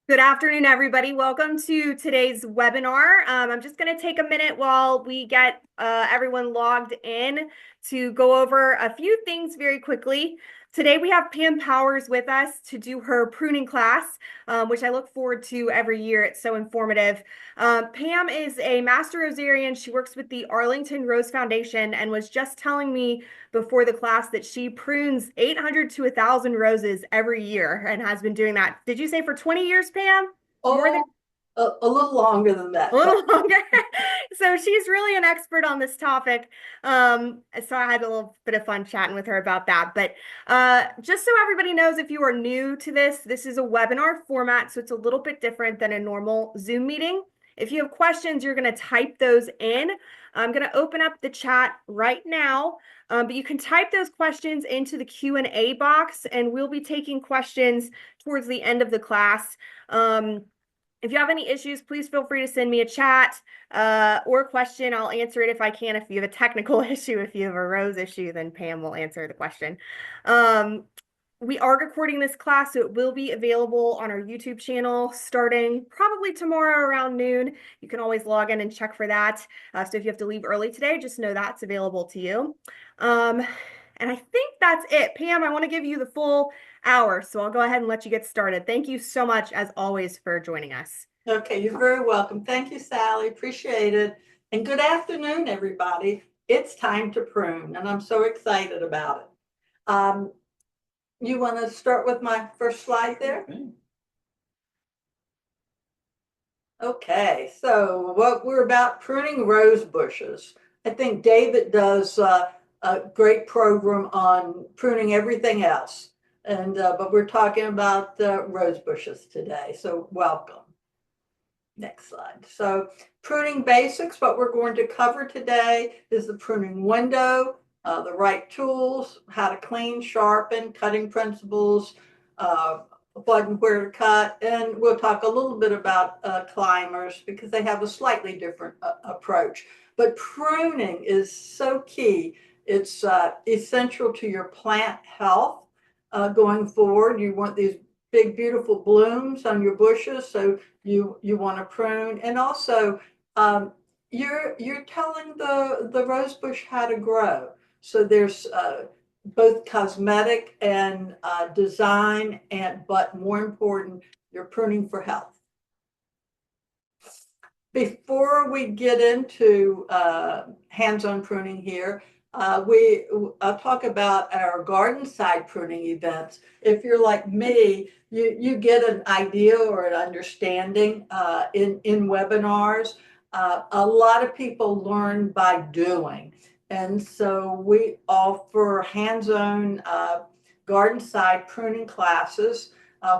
Good afternoon, everybody. Welcome to today's webinar. I'm just going to take a minute while we get everyone logged in to go over a few things very quickly. Today we have Pam Powers with us to do her pruning class, which I look forward to every year. It's so informative. Pam is a master rosarian. She works with the Arlington Rose Foundation and was just telling me before the class that she prunes 800 to 1,000 roses every year and has been doing that. Did you say for 20 years, Pam? More than Oh, a little longer than a that, but little longer. So she's really an expert on this topic. So I had a little bit of fun chatting with her about that. But just so everybody knows, if you are new to this is a webinar format, so it's a little bit different than a normal Zoom meeting. If you have questions, you're going to type those in. I'm going to open up the chat right now, but you can type those questions into the Q&A box, and we'll be taking questions towards the end of the class. If you have any issues, please feel free to send me a chat or a question. I'll answer it if I can. If you have a technical issue, if you have a rose issue, then Pam will answer the question. Um, we are recording this class, so it will be available on our YouTube channel starting probably tomorrow around noon. You can always log in and check for that. So if you have to leave early today, just know that's available to you. And I think that's it. Pam, I want to give you the full hour, so I'll go ahead and let you get started. Thank you so much, as always, for joining us. okay, you're very welcome. Thank you, Sally. Appreciate it. And good afternoon, everybody. It's time to prune, and I'm so excited about it. You want to start with my first slide there? Okay, so what we're about pruning rose bushes. I think David does a great program on pruning everything else, and but we're talking about rose bushes today. So welcome. Next slide. So pruning basics, what we're going to cover today is the pruning window, the right tools, how to clean, sharpen, cutting principles, what and where to cut, and we'll talk a little bit about climbers because they have a slightly different approach. But pruning is so key. It's essential to your plant health going forward. You want these big, beautiful blooms on your bushes, so you want to prune, and also you're telling the rose bush how to grow. So there's both cosmetic and design, but more important, you're pruning for health. Before we get into hands-on pruning here, I'll talk about our garden side pruning events. If you're like me, you get an idea or an understanding in webinars. A lot of people learn by doing. And so we offer hands-on garden side pruning classes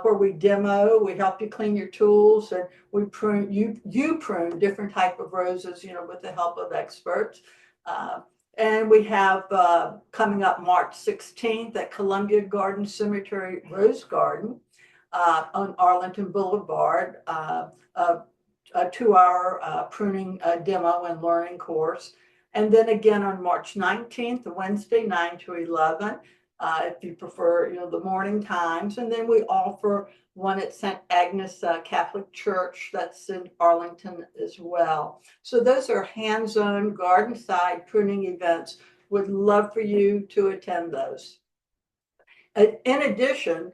where we demo, we help you clean your tools, and we prune, you prune different type of roses, with the help of experts. And we have coming up March 16th at Columbia Garden Cemetery Rose Garden on Arlington Boulevard, a 2-hour pruning demo and learning course. And then again on March 19th, Wednesday, 9 to 11, if you prefer, the morning times. And then we offer one at St. Agnes Catholic Church that's in Arlington as well. So those are hands-on garden side pruning events. Would love for you to attend those. In addition,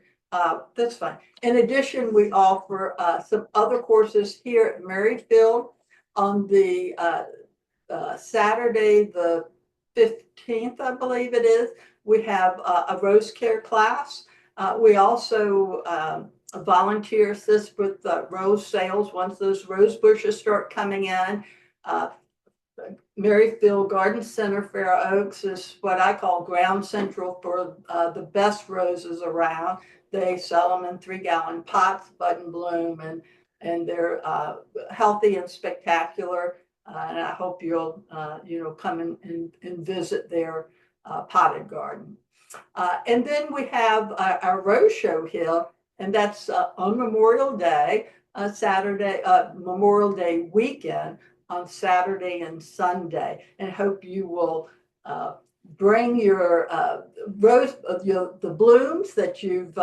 that's fine. In addition, we offer some other courses here at Maryfield on the Saturday, the 15th, I believe it is. We have a rose care class. We also volunteer assist with rose sales once those rose bushes start coming in. Maryfield Garden Center, Fair Oaks is what I call ground central for the best roses around. They sell them in 3-gallon pots, bud and bloom, and they're healthy and spectacular. And I hope you'll come and visit their potted garden. And then we have our rose show here, and that's on Memorial Day, Saturday, Memorial Day weekend on Saturday and Sunday, and hope you will bring your rose, the blooms that you've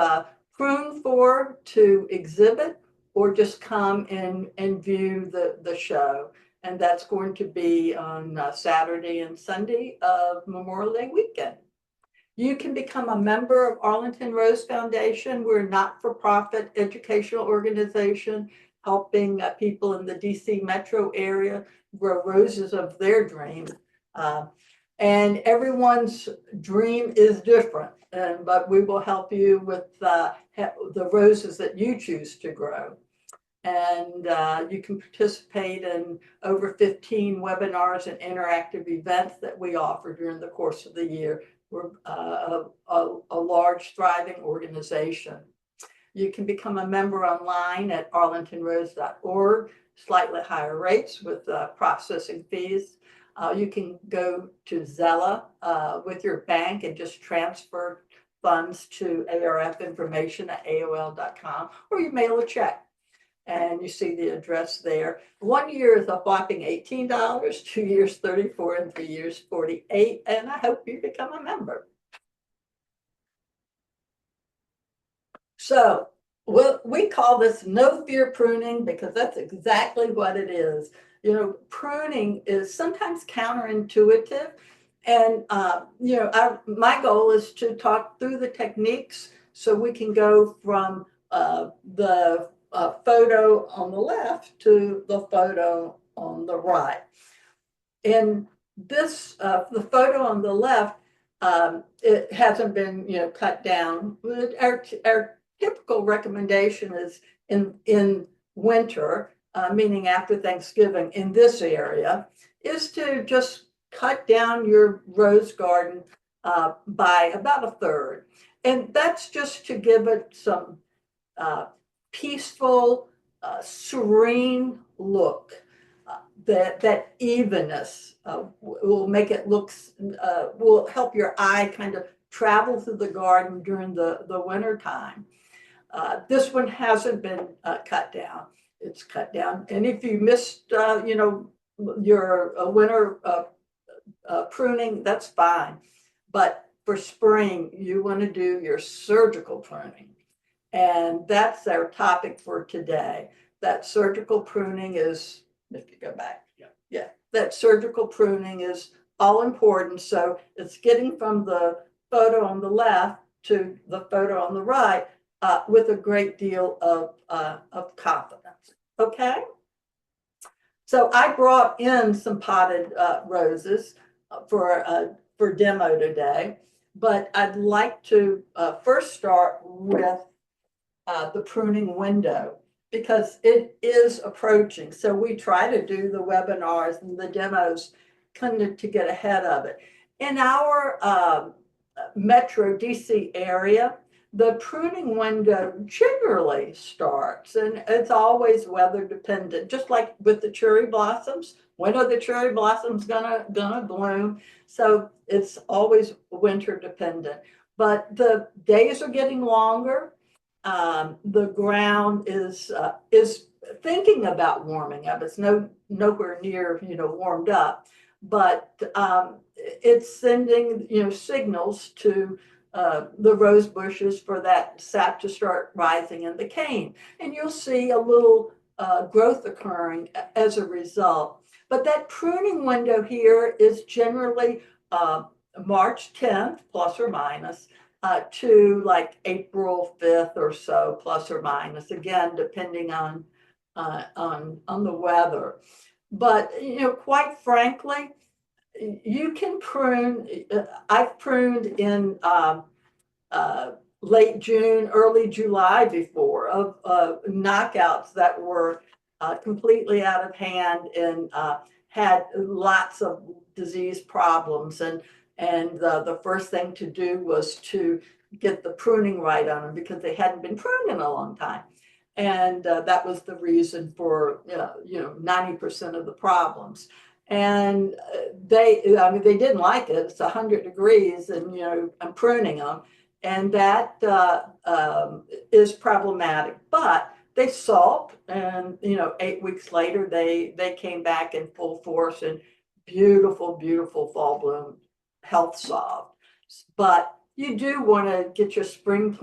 pruned for to exhibit, or just come and view the show. And that's going to be on Saturday and Sunday of Memorial Day weekend. You can become a member of Arlington Rose Foundation. We're a not-for-profit educational organization helping people in the DC metro area grow roses of their dream. Uh, and everyone's dream is different, but we will help you with the roses that you choose to grow. And you can participate in over 15 webinars and interactive events that we offer during the course of the year. We're a large, thriving organization. You can become a member online at arlingtonrose.org, slightly higher rates with processing fees. You can go to Zella with your bank and just transfer funds to arfinformation@aol.com, or you mail a check. And you see the address there. 1 year is a whopping $18, 2 years 34, and 3 years 48. And I hope you become a member. So we call this no fear pruning because that's exactly what it is. You know, pruning is sometimes counterintuitive. And, my goal is to talk through the techniques so we can go from the photo on the left to the photo on the right. In this, the photo on the left, it hasn't been, cut down. Our typical recommendation is in winter, meaning after Thanksgiving in this area, is to just cut down your rose garden by about a third. And that's just to give it some peaceful, serene look. That evenness will make it look, will help your eye kind of travel through the garden during the winter time. This one hasn't been cut down. It's cut down. And if you missed, your winter pruning, that's fine. But for spring, you want to do your surgical pruning. And that's our topic for today. That surgical pruning is, if you go back, yeah, that surgical pruning is all important. So it's getting from the photo on the left to the photo on the right with a great deal of confidence. Okay. So I brought in some potted roses for demo today, but I'd like to first start with the pruning window because it is approaching. So we try to do the webinars and the demos kind of to get ahead of it. In our Metro DC area, the pruning window generally starts, and it's always weather dependent, just like with the cherry blossoms. When are the cherry blossoms gonna bloom? So it's always winter dependent. But the days are getting longer. The ground is thinking about warming up. It's nowhere near warmed up, but it's sending signals to the rose bushes for that sap to start rising in the cane, and you'll see a little growth occurring as a result. But that pruning window here is generally March 10th plus or minus. To like April 5th or so, plus or minus, again, depending on the weather. But, quite frankly, you can prune. I've pruned in late June, early July before of knockouts that were completely out of hand and had lots of disease problems. And the first thing to do was to get the pruning right on them because they hadn't been pruned in a long time. And that was the reason for 90% of the problems. And they didn't like it. It's 100 degrees, and I'm pruning them, and that is problematic. But they sulk, and 8 weeks later they came back in full force and beautiful, beautiful fall bloom, health solved. But you do want to get your spring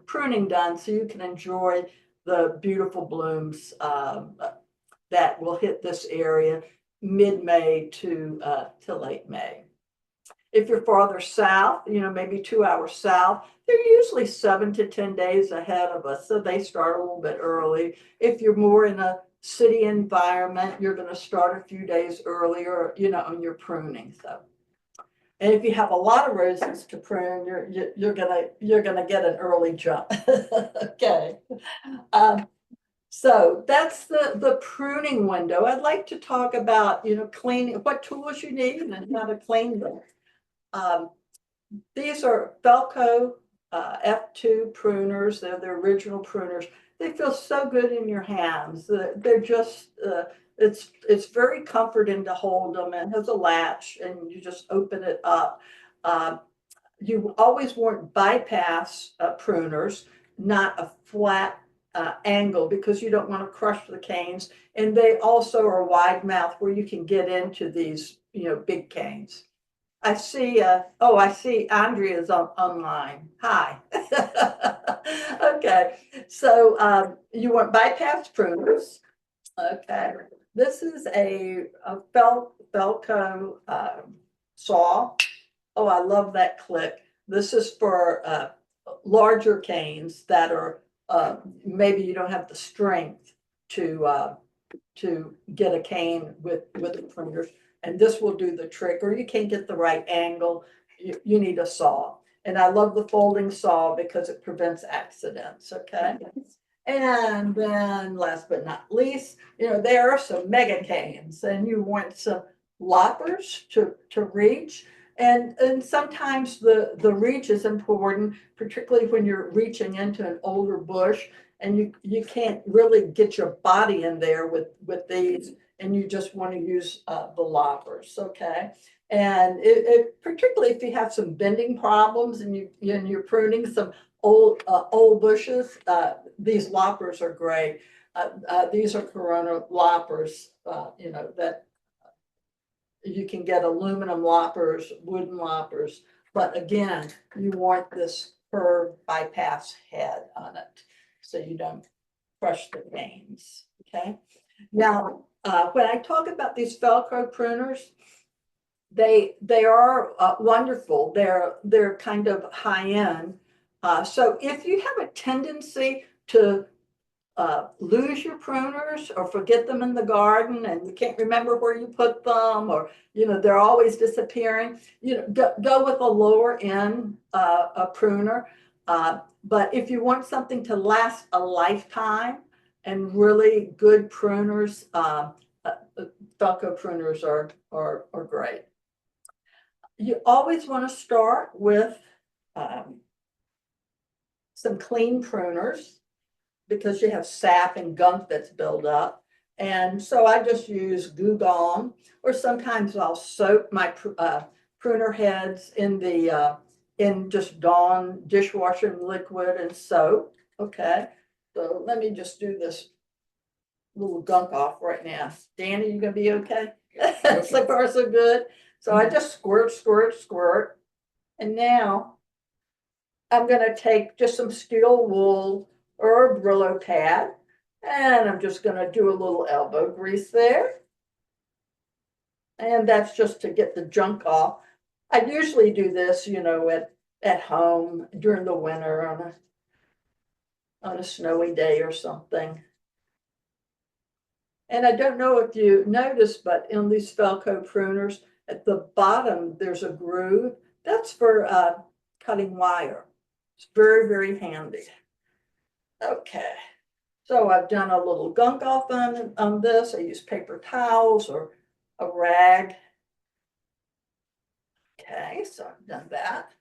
pruning done so you can enjoy the beautiful blooms that will hit this area mid-May to late May. If you're farther south, maybe 2 hours south, they're usually 7 to 10 days ahead of us, so they start a little bit early. If you're more in a city environment, you're going to start a few days earlier, on your pruning. So, and if you have a lot of roses to prune, you're gonna get an early jump. Okay. Um, so that's the pruning window. I'd like to talk about, cleaning, what tools you need and how to clean them. Um, these are Felco F2 pruners. They're the original pruners. They feel so good in your hands. They're just, it's very comforting to hold them, and has a latch, and you just open it up. Uh, you always want bypass pruners, not a flat angle, because you don't want to crush the canes. And they also are wide mouth where you can get into these, big canes. I see Andrea's online. Hi. Okay, so you want bypass pruners. Okay, this is a Felco saw. Oh, I love that click. This is for larger canes that are maybe you don't have the strength to get a cane with the pruners, and this will do the trick. Or you can't get the right angle, you need a saw. And I love the folding saw because it prevents accidents. Okay. And then last but not least, there are some mega canes, and you want some loppers to reach. And sometimes the reach is important, particularly when you're reaching into an older bush and you can't really get your body in there with these, and you just want to use the loppers. Okay. And particularly if you have some bending problems and you're pruning some old bushes, these loppers are great. These are Corona loppers, that you can get aluminum loppers, wooden loppers, but again, you want this curved bypass head on it so you don't crush the canes. Okay. Now, when I talk about these Velcro pruners, they are wonderful. They're kind of high end. So if you have a tendency to lose your pruners or forget them in the garden, and you can't remember where you put them, or they're always disappearing, go with a lower end a pruner. But if you want something to last a lifetime and really good pruners, Velcro pruners are great. You always want to start with some clean pruners, because you have sap and gunk that's built up. And so I just use Goo Gone, or sometimes I'll soak my pruner heads in just Dawn dishwasher liquid and soap. Okay, so let me just do this little gunk off right now. Danny, you gonna be okay? So far so good. So I just squirt, squirt, squirt. And now I'm gonna take just some steel wool or a Brillo pad, and I'm just gonna do a little elbow grease there. And that's just to get the junk off. I usually do this, at home during the winter on a snowy day or something. And I don't know if you noticed, but in these Felco pruners, at the bottom, there's a groove. That's for cutting wire. It's very, very handy. Okay, so I've done a little gunk off on this. I use paper towels or a rag. Okay, so I've done that.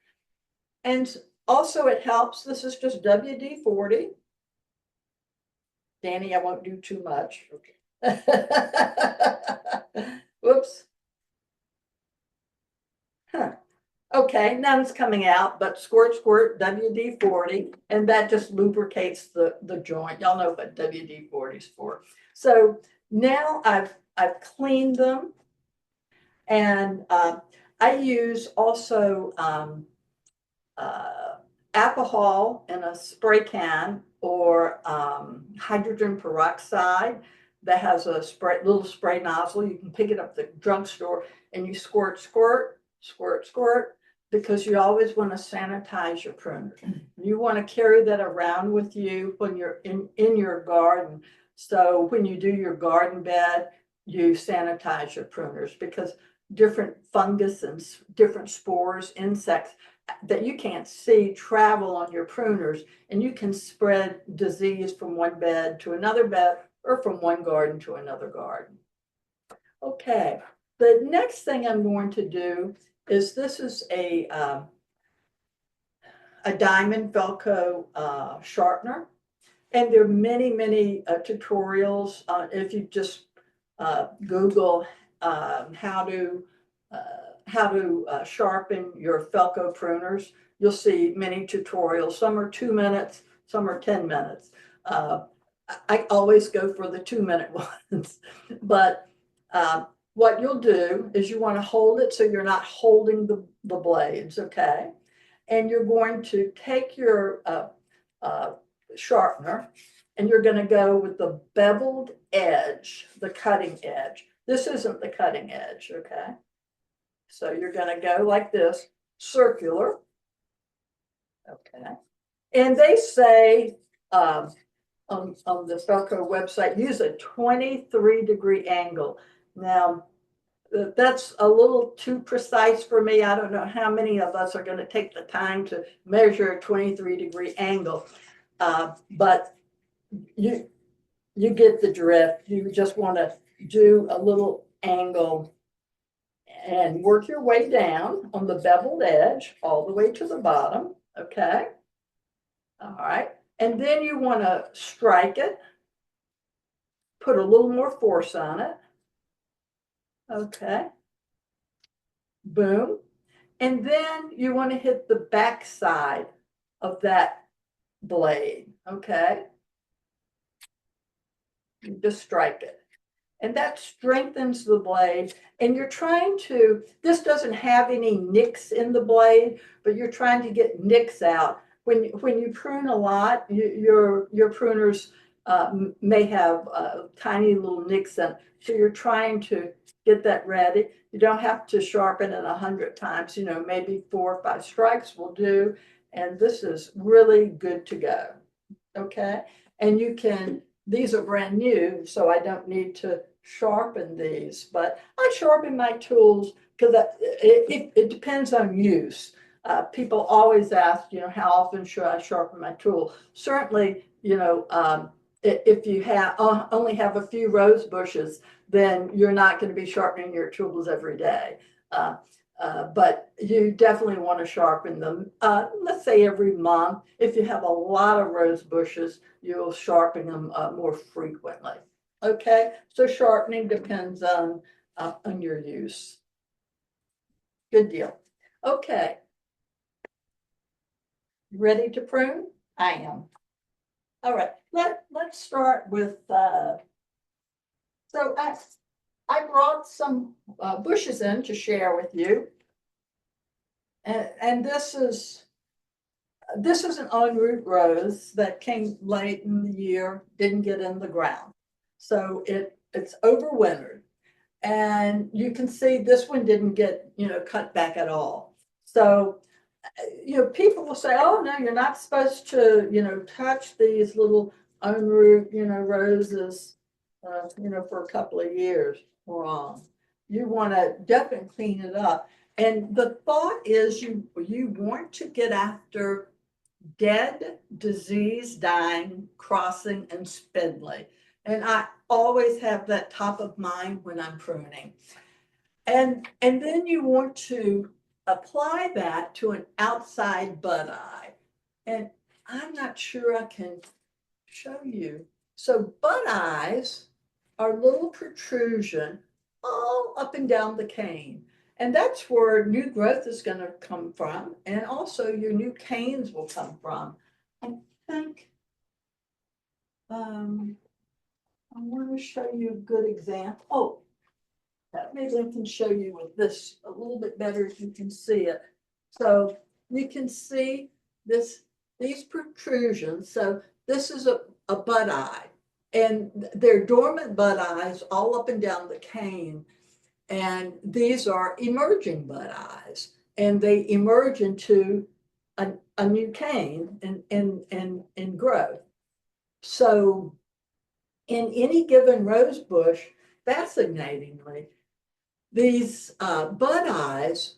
And also it helps, this is just WD-40. Danny, I won't do too much. Okay. Whoops. Huh. Okay, none's coming out, but squirt, squirt, WD-40, and that just lubricates the joint. Y'all know what WD-40 is for. So now I've cleaned them, and I use also alcohol in a spray can or hydrogen peroxide that has a little spray nozzle. You can pick it up at the drugstore and you squirt, squirt, squirt, squirt, because you always want to sanitize your pruners. You want to carry that around with you when you're in your garden. So when you do your garden bed, you sanitize your pruners, because different fungus and different spores, insects that you can't see travel on your pruners, and you can spread disease from one bed to another bed or from one garden to another garden. Okay, the next thing I'm going to do is this is a diamond Velcro sharpener. And there are many, many tutorials. If you just Google how to sharpen your Felco pruners, you'll see many tutorials. Some are 2 minutes, some are 10 minutes. I always go for the 2-minute ones. But what you'll do is you want to hold it so you're not holding the blades, okay? And you're going to take your sharpener, and you're going to go with the beveled edge, the cutting edge. This isn't the cutting edge, okay? So you're going to go like this, circular, okay? And they say on the Felco website, use a 23-degree angle. Now, that's a little too precise for me. I don't know how many of us are going to take the time to measure a 23-degree angle. But you get the drift. You just want to do a little angle and work your way down on the beveled edge all the way to the bottom, okay? All right, and then you want to strike it, put a little more force on it, okay? Boom. And then you want to hit the back side of that blade, okay? You just strike it. And that strengthens the blade. And you're trying to, this doesn't have any nicks in the blade, but you're trying to get nicks out. When you prune a lot, your pruners may have tiny little nicks in. So you're trying to get that ready. You don't have to sharpen it 100 times, you know, maybe 4 or 5 strikes will do. And this is really good to go, okay? And you can, these are brand new, so I don't need to sharpen these, but I sharpen my tools because it depends on use. People always ask, you know, how often should I sharpen my tool? Certainly, you know, if you have only have a few rose bushes, then you're not going to be sharpening your tools every day. But you definitely want to sharpen them, let's say every month. If you have a lot of rose bushes, you'll sharpen them more frequently. Okay, so sharpening depends on your use. Good deal. Okay, ready to prune? I am. All right, let's start with, so I brought some bushes in to share with you. And this is an en route rose that came late in the year, didn't get in the ground. So it's overwintered. And you can see this one didn't get, you know, cut back at all. So, you know, people will say, oh, no, you're not supposed to, you know, touch these little en route, you know, roses, you know, for a couple of years. Wrong. You want to definitely clean it up. And the thought is you want to get after dead, disease, dying, crossing, and spindly. And I always have that top of mind when I'm pruning. And then you want to apply that to an outside bud eye. And I'm not sure I can show you. So bud eyes are little protrusion all up and down the cane. And that's where new growth is going to come from. And also your new canes will come from. I think I want to show you a good example. Oh, maybe I can show you with this a little bit better if you can see it. So you can see these protrusions. So this is a bud eye. And they're dormant bud eyes all up and down the cane. And these are emerging bud eyes. And they emerge into a new cane and growth. So in any given rose bush, fascinatingly, these bud eyes,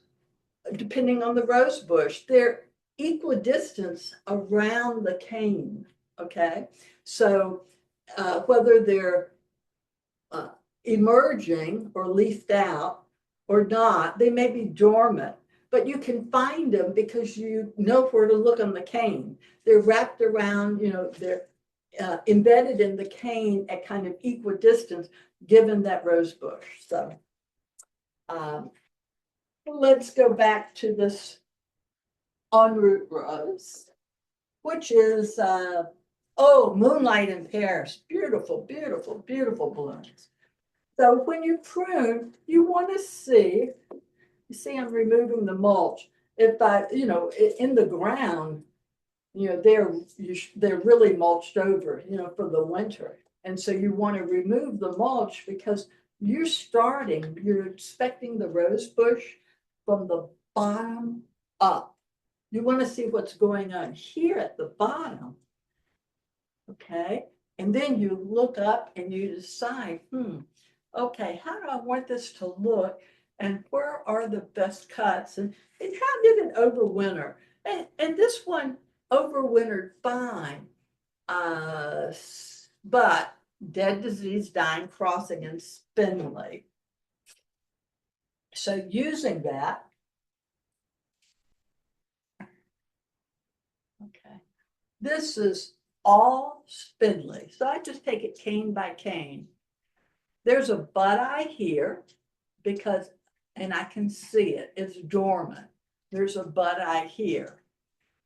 depending on the rose bush, they're equidistant around the cane, okay? So whether they're uh, emerging or leafed out or not, they may be dormant, but you can find them because you know where to look on the cane. They're wrapped around, they're embedded in the cane at kind of equidistance given that rose bush. So um, let's go back to this en route rose, which is, oh, Moonlight in Paris. Beautiful, beautiful, beautiful blooms. So when you prune, you want to see, you see I'm removing the mulch. If I, in the ground, they're really mulched over, for the winter. And so you want to remove the mulch because you're expecting the rose bush from the bottom up. You want to see what's going on here at the bottom. Okay. And then you look up and you decide, okay, how do I want this to look? And where are the best cuts? And how did it overwinter? And this one overwintered fine. But dead disease, dying, crossing, and spindly. So using that, okay, this is all spindly. So I just take it cane by cane. There's a bud eye here because, and I can see it, it's dormant. There's a bud eye here.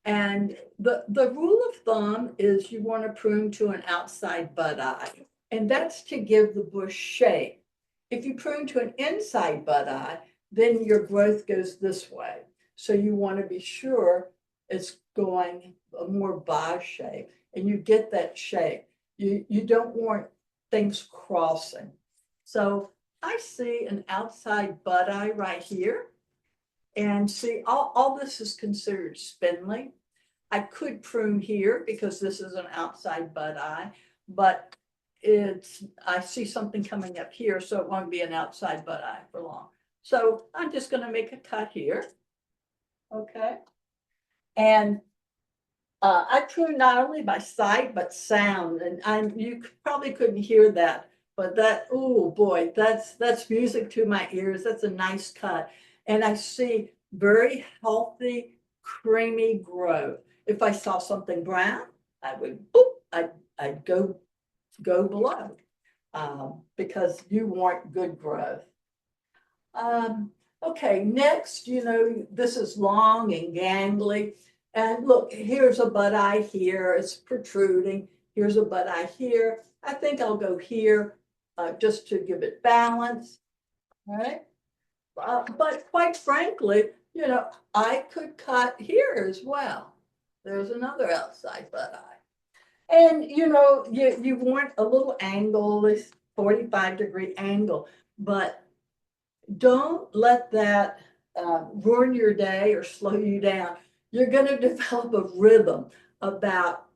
And the rule of thumb is you want to prune to an outside bud eye, and that's to give the bush shape. If you prune to an inside bud eye, then your growth goes this way. So you want to be sure it's going a more box shape and you get that shape. You don't want things crossing. So I see an outside bud eye right here. And see, all this is considered spindly. I could prune here because this is an outside bud eye, but I see something coming up here, so it won't be an outside bud eye for long. So I'm just going to make a cut here. Okay. And I prune not only by sight, but sound. And you probably couldn't hear that, but that, oh boy, that's music to my ears. That's a nice cut. And I see very healthy, creamy growth. If I saw something brown, I would, boop, I'd go below because you want good growth. Okay, next, this is long and gangly. And look, here's a bud eye here. It's protruding. Here's a bud eye here. I think I'll go here just to give it balance. All right. But quite frankly, I could cut here as well. There's another outside bud eye. And, you want a little angle, this 45-degree angle, but don't let that ruin your day or slow you down. You're going to develop a rhythm about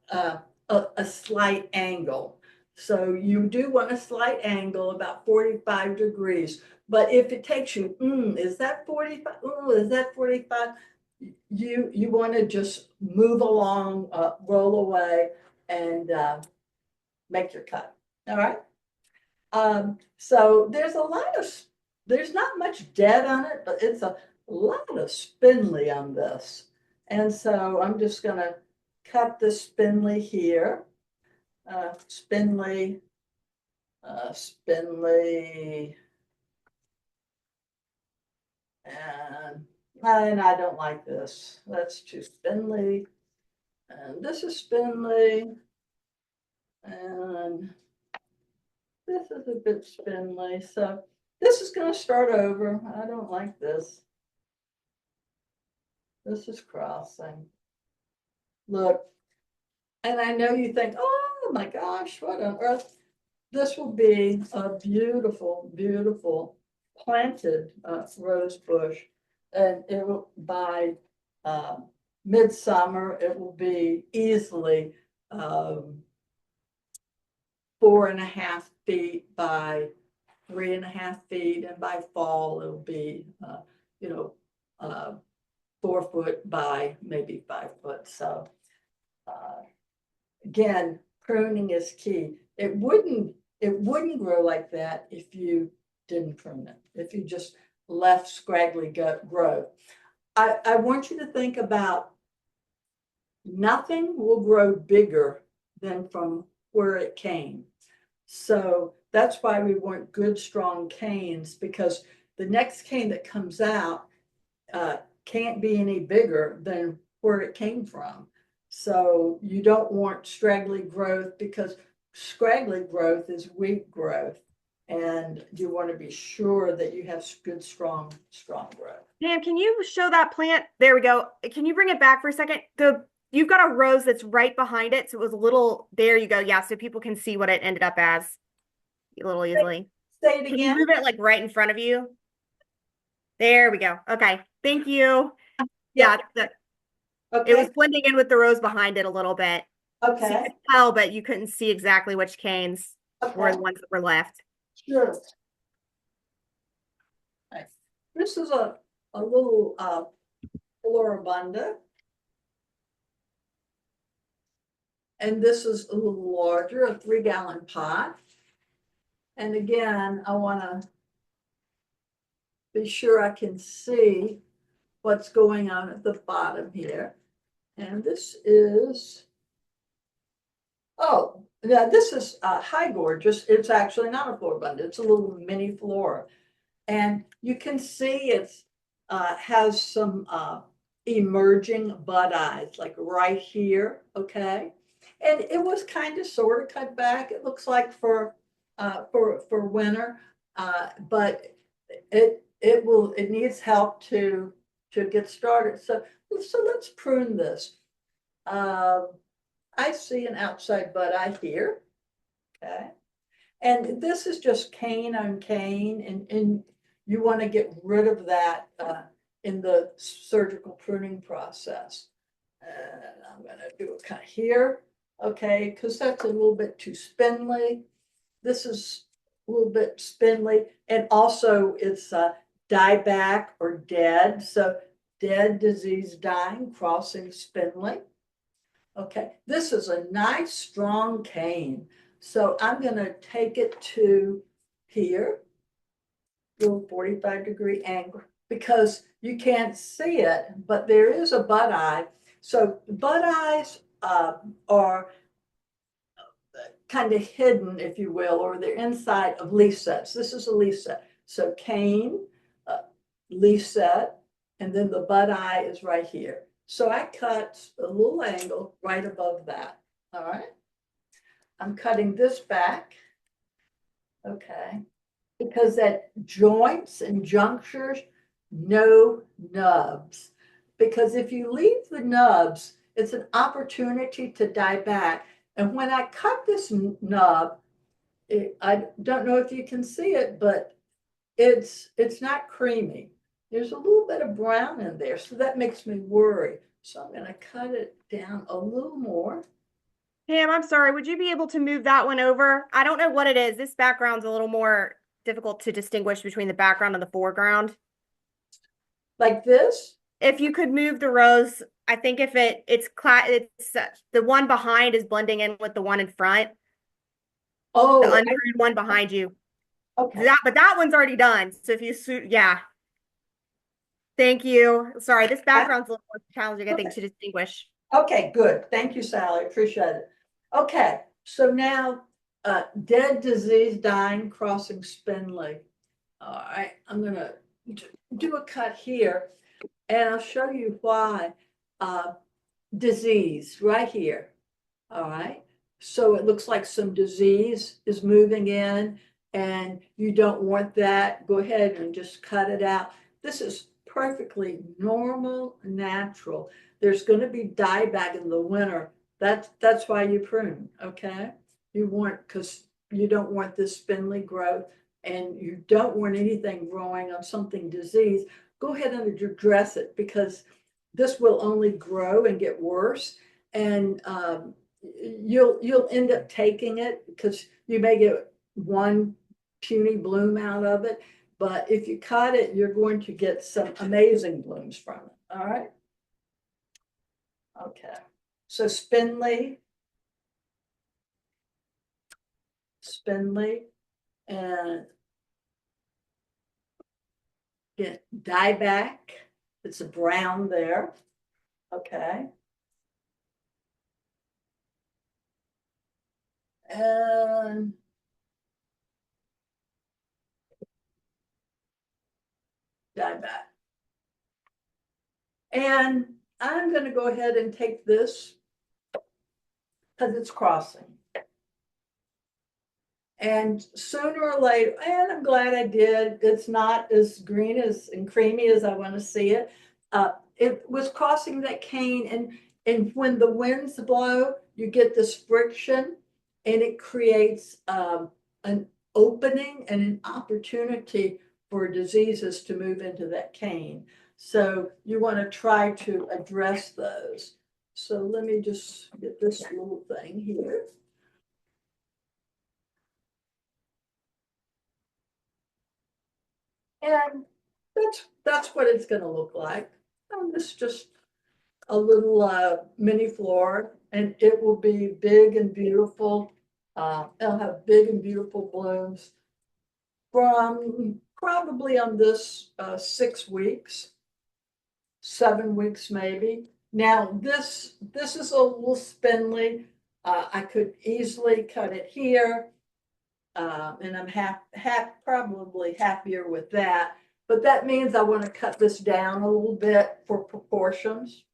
a slight angle. So you do want a slight angle about 45 degrees. But if it takes you, is that 45? Is that 45? You want to just move along, roll away, and make your cut. All right. So there's not much dead on it, but it's a lot of spindly on this. And so I'm just going to cut the spindly here. Spindly, spindly. And I don't like this. That's too spindly. And this is spindly. And this is a bit spindly. So this is going to start over. I don't like this. This is crossing. Look, And I know you think, oh my gosh, what on earth? This will be a beautiful, beautiful planted rose bush. And it will, by midsummer, it will be easily 4.5 feet by 3.5 feet. And by fall, it'll be, you know, 4 foot by maybe 5 foot. So uh, again, pruning is key. It wouldn't grow like that if you didn't prune it, if you just left scraggly growth. I want you to think about nothing will grow bigger than from where it came. So that's why we want good, strong canes, because the next cane that comes out can't be any bigger than where it came from. So you don't want straggly growth, because scraggly growth is weak growth. And you want to be sure that you have good, strong growth. Pam, can you show that plant? There we go. Can you bring it back for a second? You've got a rose that's right behind it. So it was a little, there you go. Yeah. So people can see what it ended up as a little easily. Say it Can you again. move it like right in front of you? There we go. Okay. Thank you. Yeah. Yeah. It Okay. was blending in with the rose behind it a little bit. So you Okay. could tell, but you couldn't see exactly which canes were Okay. the ones that were left. Sure. Nice. This is a little floribunda. And this is a little larger, a 3-gallon pot. And again, I want to be sure I can see what's going on at the bottom here. And this is, oh, now this is high gorgeous. It's actually not a floribunda. It's a little mini flora. And you can see it's has some emerging bud eyes, like right here, okay? And it was kind of sort of cut back, it looks like, for winter, but it needs help to get started. So let's prune this. I see an outside bud eye here, okay? And this is just cane on cane, and you want to get rid of that in the surgical pruning process. And I'm going to do a cut here, okay, because that's a little bit too spindly. This is a little bit spindly, and also it's dieback or dead. So dead, disease, dying, crossing, spindly. Okay, this is a nice strong cane. So I'm going to take it to here, little 45-degree angle, because you can't see it, but there is a bud eye. So bud eyes are kind of hidden, if you will, or they're inside of leaf sets. This is a leaf set. So cane, leaf set, and then the bud eye is right here. So I cut a little angle right above that. All right. I'm cutting this back. Okay. Because at joints and junctures, no nubs. Because if you leave the nubs, it's an opportunity to die back. And when I cut this nub, I don't know if you can see it, but it's not creamy. There's a little bit of brown in there, so that makes me worry. So I'm going to cut it down a little more. Pam, I'm sorry. Would you be able to move that one over? I don't know what it is. This background's a little more difficult to distinguish between the background and the foreground. Like this? If you could move the rows, I think if it's the one behind is blending in with the one in front, the Oh, unpruned one behind you. okay. But that one's already done. So if yeah. Thank you. Sorry, this background's a little more challenging, I think, Okay. to distinguish. Okay, good. Thank you, Sally. Appreciate it. Okay, so now dead, disease, dying, crossing, spindly. All right, I'm gonna do a cut here, and I'll show you why. Disease right here. All right, so it looks like some disease is moving in, and you don't want that. Go ahead and just cut it out. This is perfectly normal, natural. There's going to be dieback in the winter, That's why you prune, okay? You want, because you don't want this spindly growth and you don't want anything growing on something diseased. Go ahead and address it because this will only grow and get worse. And you'll end up taking it because you may get one puny bloom out of it. But if you cut it, you're going to get some amazing blooms from it. All right. Okay. So spindly, and get dieback. It's a brown there. Okay. And dieback. And I'm going to go ahead and take this because it's crossing. And sooner or later, and I'm glad I did, it's not as green as and creamy as I want to see it. It was crossing that cane, and when the winds blow, you get this friction, and it creates an opening and an opportunity for diseases to move into that cane. So you want to try to address those. So let me just get this little thing here. And that's what it's going to look like. And this is just a little mini floor, and it will be big and beautiful. It'll have big and beautiful blooms from probably on this 6 weeks, 7 weeks maybe. Now this is a little spindly. I could easily cut it here. And I'm probably happier with that. But that means I want to cut this down a little bit for proportions.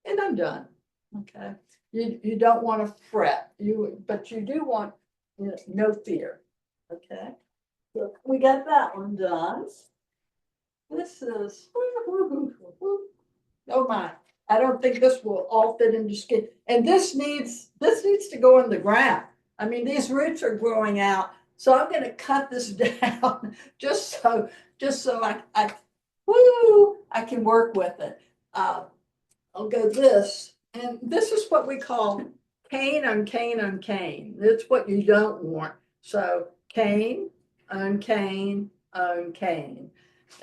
And I'm done. Okay. You don't want to fret. But you do want, no fear. Okay. So we got that one done. This is oh my. I don't think this will all fit into skin. And this needs to go in the ground. I mean, these roots are growing out. So I'm going to cut this down just so I can work with it. I'll go this, and this is what we call cane on cane on cane. It's what you don't want. So cane on cane on cane.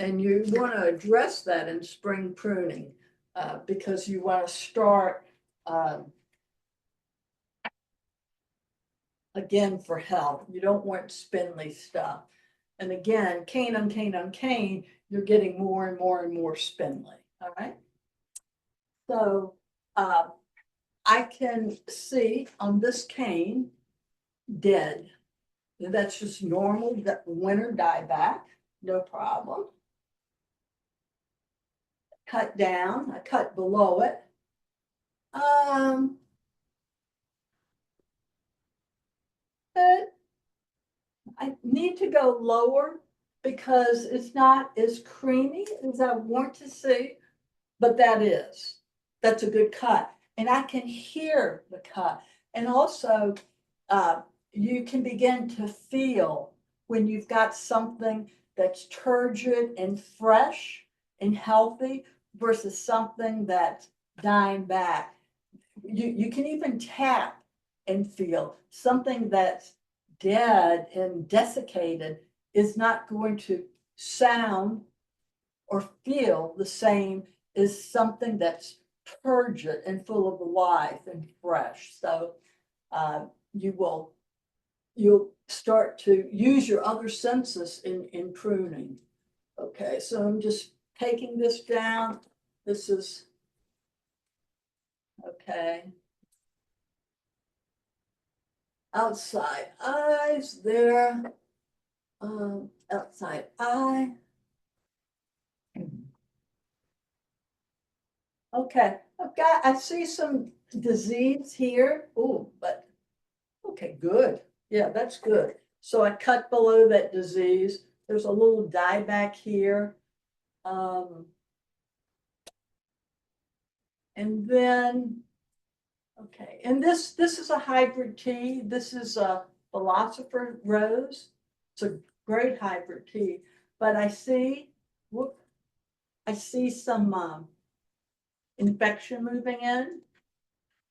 And you want to address that in spring pruning because you want to start again for health. You don't want spindly stuff. And again, cane on cane on cane, you're getting more and more and more spindly. All right. So I can see on this cane dead. That's just normal winter dieback, no problem. Cut down, I cut below it. But I need to go lower because it's not as creamy as I want to see, but that's a good cut. And I can hear the cut. And also, you can begin to feel when you've got something that's turgid and fresh and healthy versus something that's dying back. You can even tap and feel something that's dead and desiccated is not going to sound or feel the same as something that's turgid and full of life and fresh. So you'll start to use your other senses in pruning. Okay, so I'm just taking this down. This is okay. Outside eyes there. Outside eye. Okay, I see some disease here. Oh, but okay, good. Yeah, that's good. So I cut below that disease. There's a little dieback here. And then Okay, and this is a hybrid tea. This is a Philosopher Rose. It's a great hybrid tea, but I see, whoop, I see some infection moving in.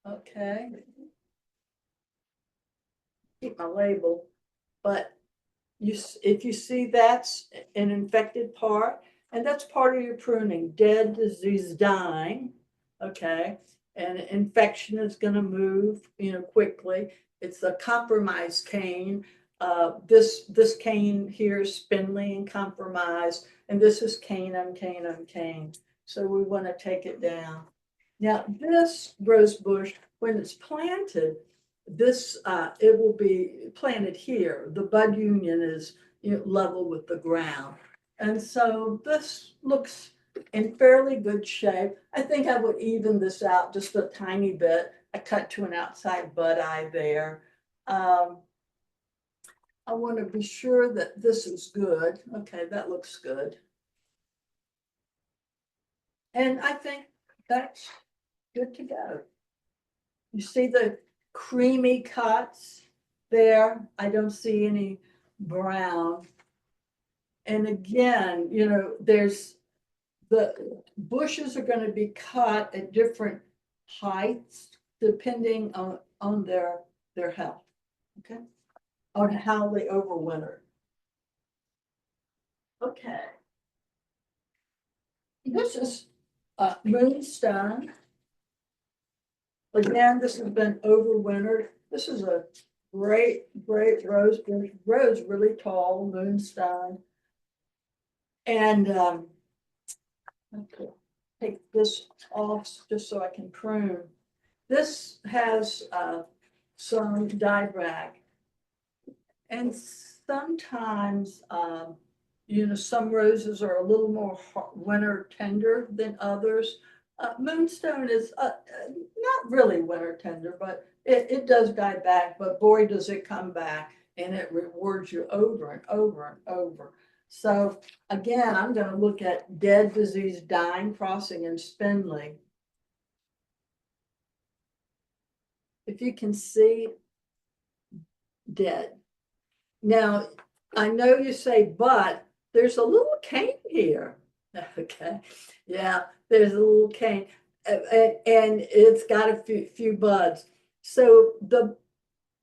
Okay, keep my label, but if you see that's an infected part, and that's part of your pruning, dead disease dying, okay, and infection is going to move, quickly. It's a compromised cane. This cane here is spindly and compromised, and this is cane on cane on cane. So we want to take it down. Now, this rose bush, when it's planted, this it will be planted here. The bud union is level with the ground. And so this looks in fairly good shape. I think I would even this out just a tiny bit. I cut to an outside bud eye there. I want to be sure that this is good. Okay, that looks good. And I think that's good to go. You see the creamy cuts there. I don't see any brown. And again, there's the bushes are going to be cut at different heights depending on their health. Okay. On how they overwinter. Okay. This is moonstone. Again, this has been overwintered. This is a great rose bush. Rose really tall, moonstone. And okay, take this off just so I can prune. This has some dieback. And sometimes, some roses are a little more winter tender than others. Moonstone is not really winter tender, but it does die back, but boy, does it come back and it rewards you over and over and over. So again, I'm going to look at dead, diseased, dying, crossing, and spindly. If you can see dead. Now, I know you say, but there's a little cane here. Okay, yeah, there's a little cane, and it's got a few buds. So the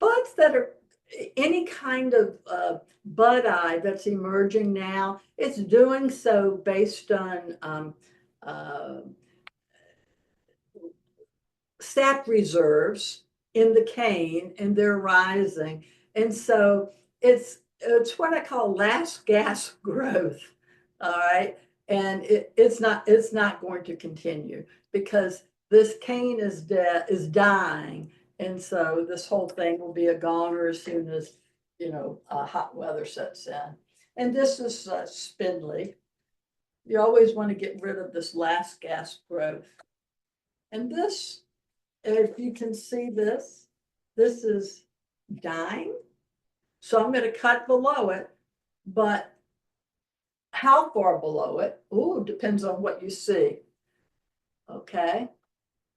buds that are any kind of bud eye that's emerging now, it's doing so based on sap reserves in the cane, and they're rising. And so it's what I call last gasp growth. All right. And it's not going to continue because this cane is dying. And so this whole thing will be a goner as soon as hot weather sets in. And this is spindly. You always want to get rid of this last gasp growth. And this, if you can see this is dying. So I'm going to cut below it, but how far below it? Ooh, depends on what you see. Okay,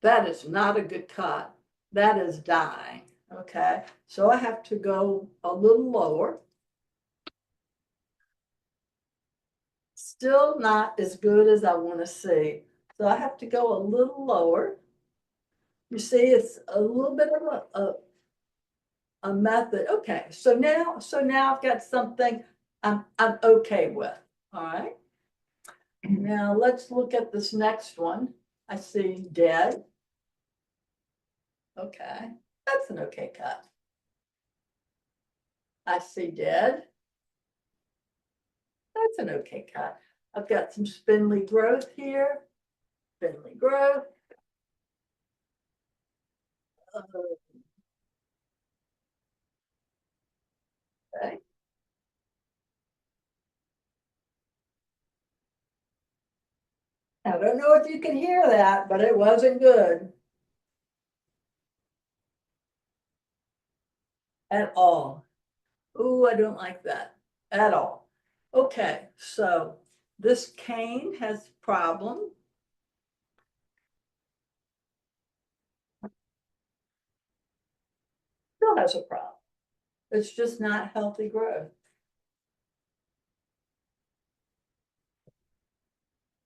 that is not a good cut. That is dying. Okay, so I have to go a little lower. Still not as good as I want to see. So I have to go a little lower. You see, it's a little bit of a method. Okay, so now I've got something I'm okay with. All right. Now let's look at this next one. I see dead. Okay, that's an okay cut. I see dead. That's an okay cut. I've got some spindly growth here. Spindly growth. Okay. I don't know if you can hear that, but it wasn't good at all. Ooh, I don't like that at all. Okay, so this cane has problem. still has a problem. It's just not healthy growth.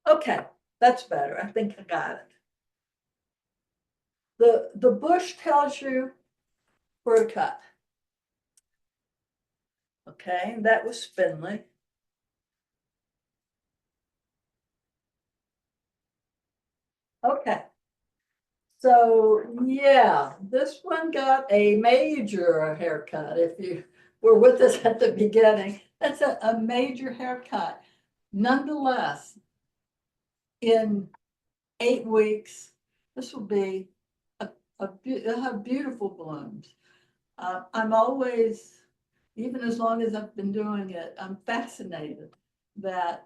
Okay, that's better. I think I got it. The bush tells you where to cut. Okay, that was spindly. Okay, so yeah, this one got a major haircut. If you were with us at the beginning, that's a major haircut. Nonetheless, in 8 weeks, this will be it'll have beautiful blooms. I'm always, even as long as I've been doing it, I'm fascinated that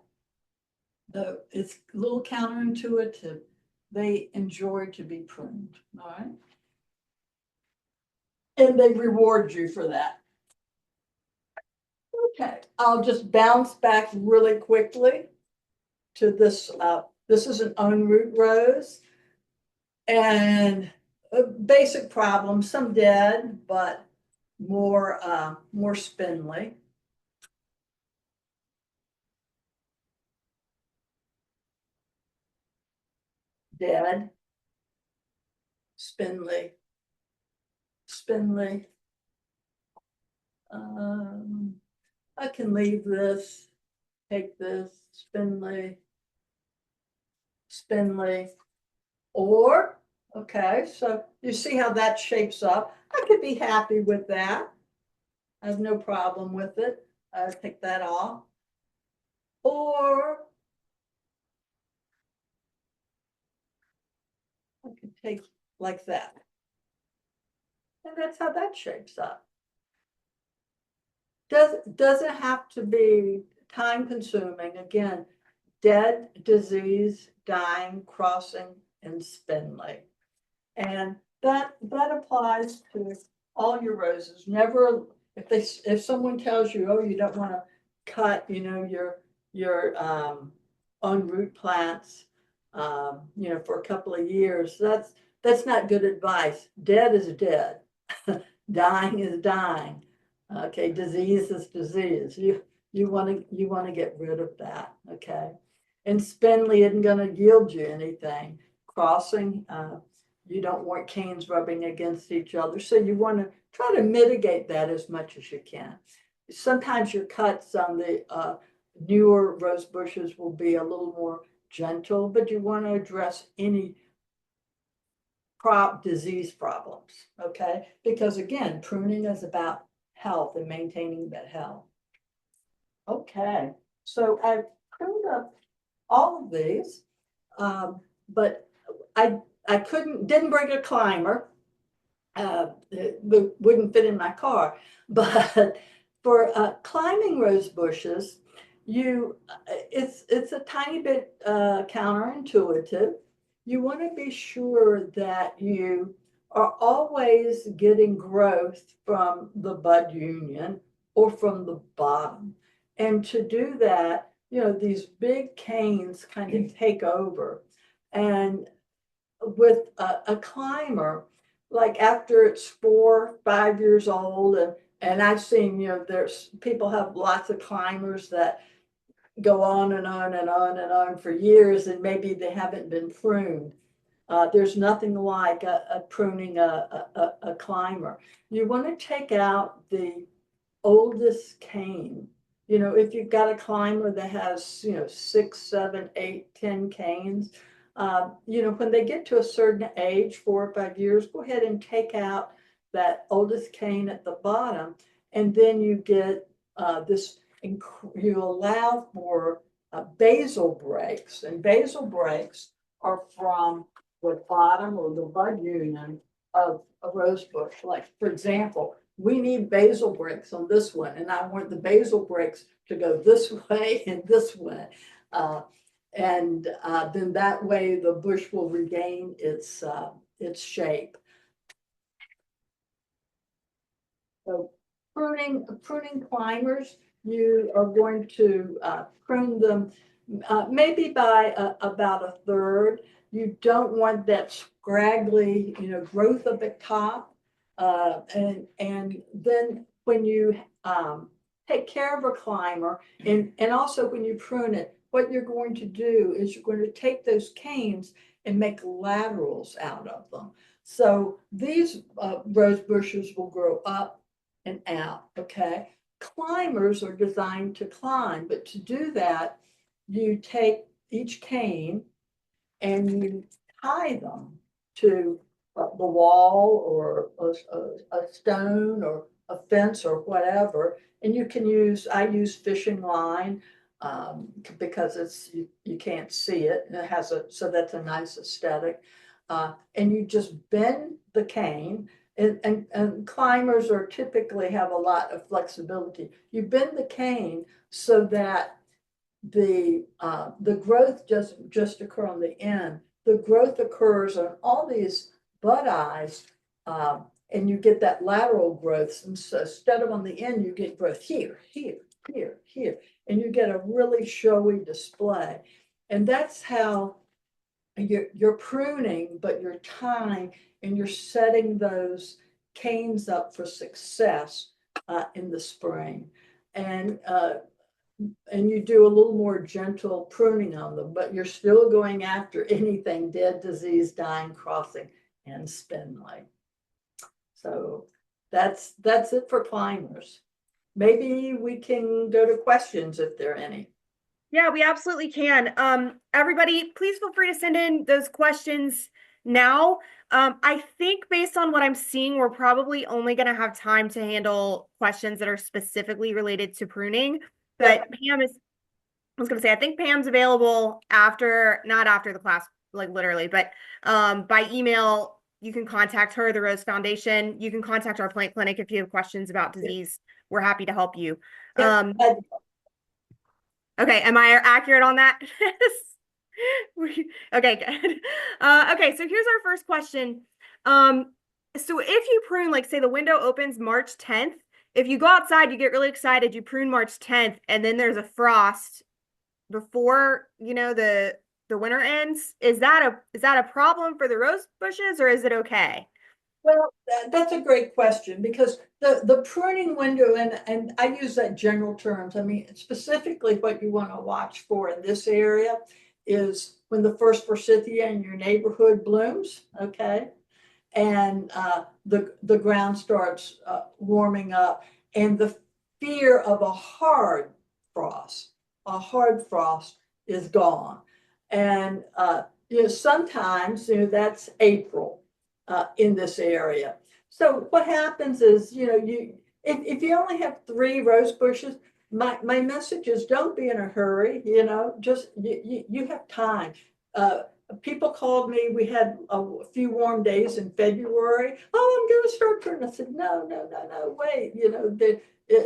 it's a little counterintuitive. They enjoy to be pruned, all right? And they reward you for that. Okay, I'll just bounce back really quickly to this. This is an unroot rose, and a basic problem, some dead, but more spindly. Dead, spindly, spindly. I can leave this, take this, spindly, spindly, or, okay, so you see how that shapes up. I could be happy with that. I have no problem with it. I take that off. Or I could take like that. And that's how that shapes up. Doesn't have to be time consuming. Again, dead, disease, dying, crossing, and spindly. And that applies to all your roses. Never, if someone tells you, oh, you don't want to cut, your unroot plants, for a couple of years, that's not good advice. Dead is dead. Dying is dying. Okay, disease is disease. You want to get rid of that. Okay, and spindly isn't going to yield you anything. Crossing, you don't want canes rubbing against each other, so you want to try to mitigate that as much as you can. Sometimes your cuts on the newer rose bushes will be a little more gentle, but you want to address any crop disease problems, okay? Because again, pruning is about health and maintaining that health. Okay, so I've pruned up all of these, but I didn't bring a climber. It wouldn't fit in my car, but for climbing rose bushes, it's a tiny bit counterintuitive. You want to be sure that you are always getting growth from the bud union or from the bottom. And to do that, these big canes kind of take over. And with a climber, like after it's 4, 5 years old, and I've seen, there's people have lots of climbers that go on and on and on and on for years, and maybe they haven't been pruned. There's nothing like pruning a climber. You want to take out the oldest cane. If you've got a climber that has, 6, 7, 8, 10 canes, when they get to a certain age, 4 or 5 years, go ahead and take out that oldest cane at the bottom, and then you get you allow for basal breaks, and basal breaks are from the bottom or the bud union of a rose bush. Like, for example, we need basal breaks on this one, and I want the basal breaks to go this way and this way. And then that way the bush will regain its shape. So pruning climbers, you are going to prune them maybe by about a third. You don't want that scraggly, growth at the top. And then when you take care of a climber, and also when you prune it, what you're going to do is you're going to take those canes and make laterals out of them. So these rose bushes will grow up and out, okay? Climbers are designed to climb, but to do that, you take each cane and you tie them to the wall or a stone or a fence or whatever. And you can use, I use fishing line because you can't see it. And it has so that's a nice aesthetic. And you just bend the cane, and climbers are typically have a lot of flexibility. You bend the cane so that the growth just occur on the end. The growth occurs on all these bud eyes, and you get that lateral growth. And so instead of on the end, you get growth here, here, here, here, and you get a really showy display. And that's how you're pruning, but you're tying and you're setting those canes up for success in the spring. And you do a little more gentle pruning on them, but you're still going after anything dead, disease, dying, crossing, and spindling. So that's it for climbers. Maybe we can go to questions if there are any. Yeah, we absolutely can. Everybody, please feel free to send in those questions now. I think based on what I'm seeing, we're probably only going to have time to handle questions that are specifically related to pruning. But Yep. Pam is, I was going to say, I think Pam's available after, not after the class, like literally, but by email. You can contact her, the Rose Foundation. You can contact our plant clinic if you have questions about disease. We're happy to help you. Yep. Okay, am I accurate on that? Okay, good. Okay, so here's our first question. So if you prune, like say the window opens March 10th, if you go outside, you get really excited, you prune March 10th, and then there's a frost before, the winter ends, is that a problem for the rose bushes or is it okay? Well, that's a great question because the pruning window, and I use that general terms. I mean, specifically what you want to watch for in this area is when the first forsythia in your neighborhood blooms, okay? And the ground starts warming up, and the fear of a hard frost is gone. And sometimes that's April in this area. So what happens is, if you only have 3 rose bushes, my message is don't be in a hurry, just you have time. People called me. We had a few warm days in February. Oh, I'm going to start pruning. I said, no, no, no, no, wait.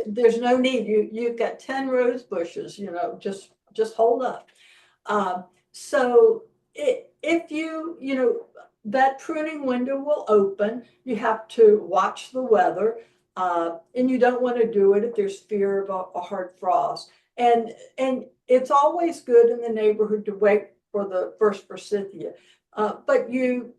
There's no need. You've got 10 rose bushes. Just hold up. So if that pruning window will open, you have to watch the weather, and you don't want to do it if there's fear of a hard frost. And it's always good in the neighborhood to wait for the first forsythia. But you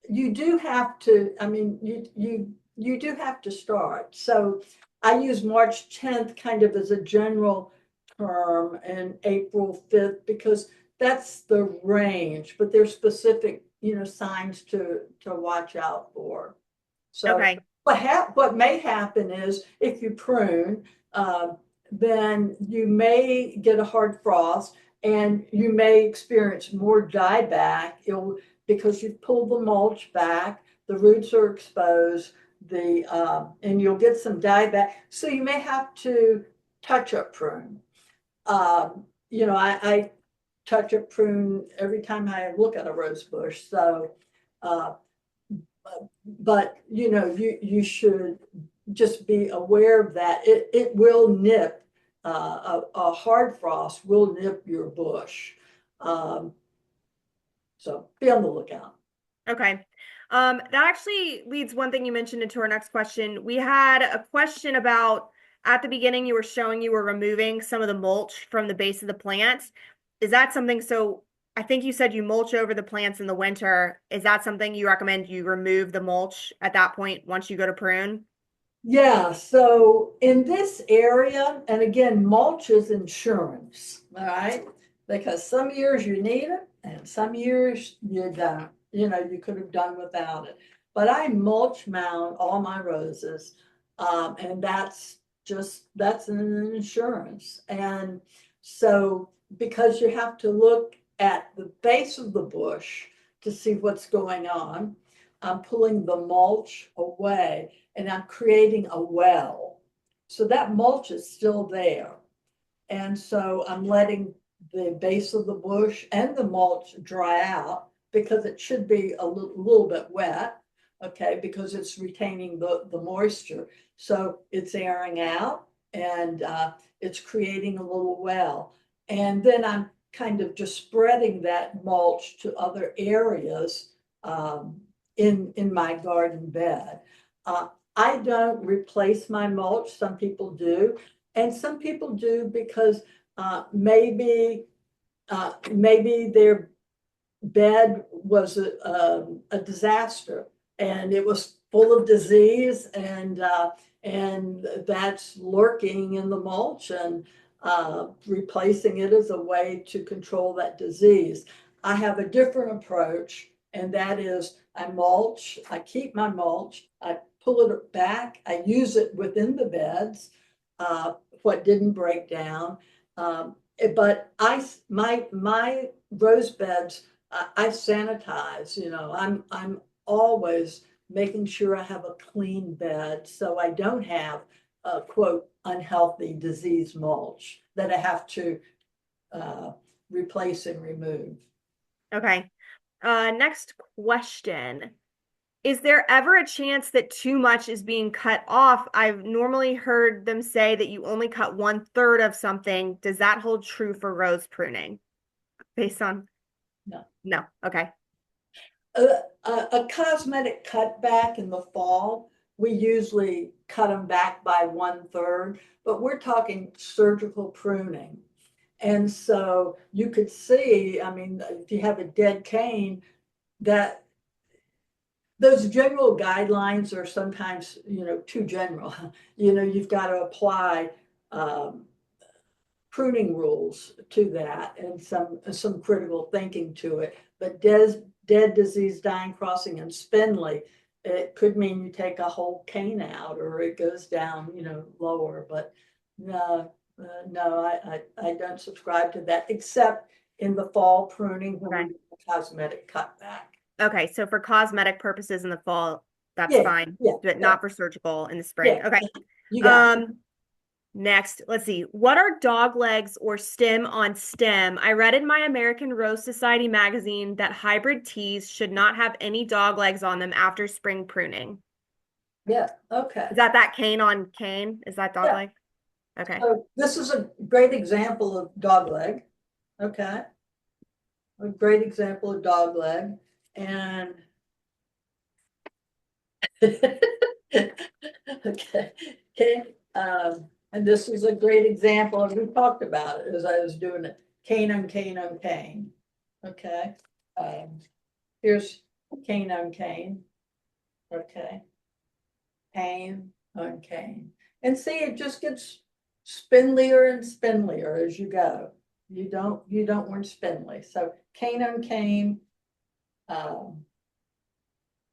do have to, I mean, you do have to start. So I use March 10th kind of as a general term and April 5th because that's the range, but there's specific, signs to watch out for. So Okay. what may happen is if you prune, then you may get a hard frost and you may experience more dieback because you've pulled the mulch back, the roots are exposed, and you'll get some dieback. So you may have to touch up prune. I touch up prune every time I look at a rose bush. So, uh, but you should just be aware of that. It will nip. A hard frost will nip your bush. Um, so be on the lookout. Okay. That actually leads one thing you mentioned into our next question. We had a question about at the beginning, you were showing you were removing some of the mulch from the base of the plant. Is that something? So I think you said you mulch over the plants in the winter. Is that something you recommend you remove the mulch at that point once you go to prune? Yeah, so in this area, and again, mulch is insurance, all right? Because some years you need it and some years you don't. You know, you could have done without it. But I mulch mound all my roses, and that's an insurance. And so because you have to look at the base of the bush to see what's going on, I'm pulling the mulch away and I'm creating a well. So that mulch is still there. And so I'm letting the base of the bush and the mulch dry out because it should be a little bit wet, okay, because it's retaining the moisture. So it's airing out and it's creating a little well. And then I'm kind of just spreading that mulch to other areas in my garden bed. Uh, I don't replace my mulch. Some people do. And some people do because maybe their bed was a disaster and it was full of disease and that's lurking in the mulch and replacing it as a way to control that disease. I have a different approach, and that is I mulch, I keep my mulch, I pull it back, I use it within the beds, what didn't break down. But my rose beds I sanitize, you know, I'm always making sure I have a clean bed so I don't have a quote unhealthy disease mulch that I have to uh, replace and remove. Okay. Next question. Is there ever a chance that too much is being cut off? I've normally heard them say that you only cut 1/3 of something. Does that hold true for rose pruning? Based on, No. no. Okay. A cosmetic cutback in the fall, we usually cut them back by 1/3, but we're talking surgical pruning. And so you could see, I mean, if you have a dead cane, that those general guidelines are sometimes, you know, too general. You know, you've got to apply um, pruning rules to that and some critical thinking to it. But dead, disease, dying, crossing, and spindly, it could mean you take a whole cane out or it goes down, you know, lower. But no, no, I don't subscribe to that, except in the fall pruning when we Okay. do a cosmetic cutback. Okay. So for cosmetic purposes in the fall, that's Yeah, fine, yeah, but yeah, not for surgical in the spring. yeah. Okay. You got it. Um, Next, let's see. What are dog legs or stem on stem? I read in my American Rose Society magazine that hybrid teas should not have any dog legs on them after spring pruning. Yeah, okay. Is that cane on cane? Is that dog Yeah. leg? Okay. So this is a great example of dog leg. Okay. A great example of dog leg. And okay. Okay. And this is a great example, and we talked about it as I was doing it. Cane on cane on cane. Okay. Here's cane on cane. Okay. Cane on cane. And see, it just gets spindlier and spindlier as you go. You don't want spindly. So cane on cane.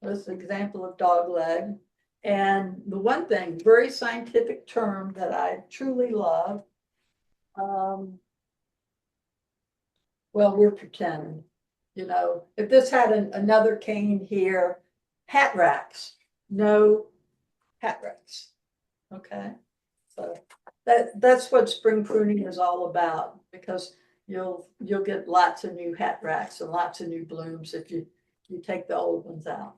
This is an example of dog leg. And the one thing, very scientific term that I truly love. Um, well, we're pretending, you know, if this had another cane here, hat racks, no hat racks. Okay. So that's what spring pruning is all about, because you'll get lots of new hat racks and lots of new blooms if you take the old ones out.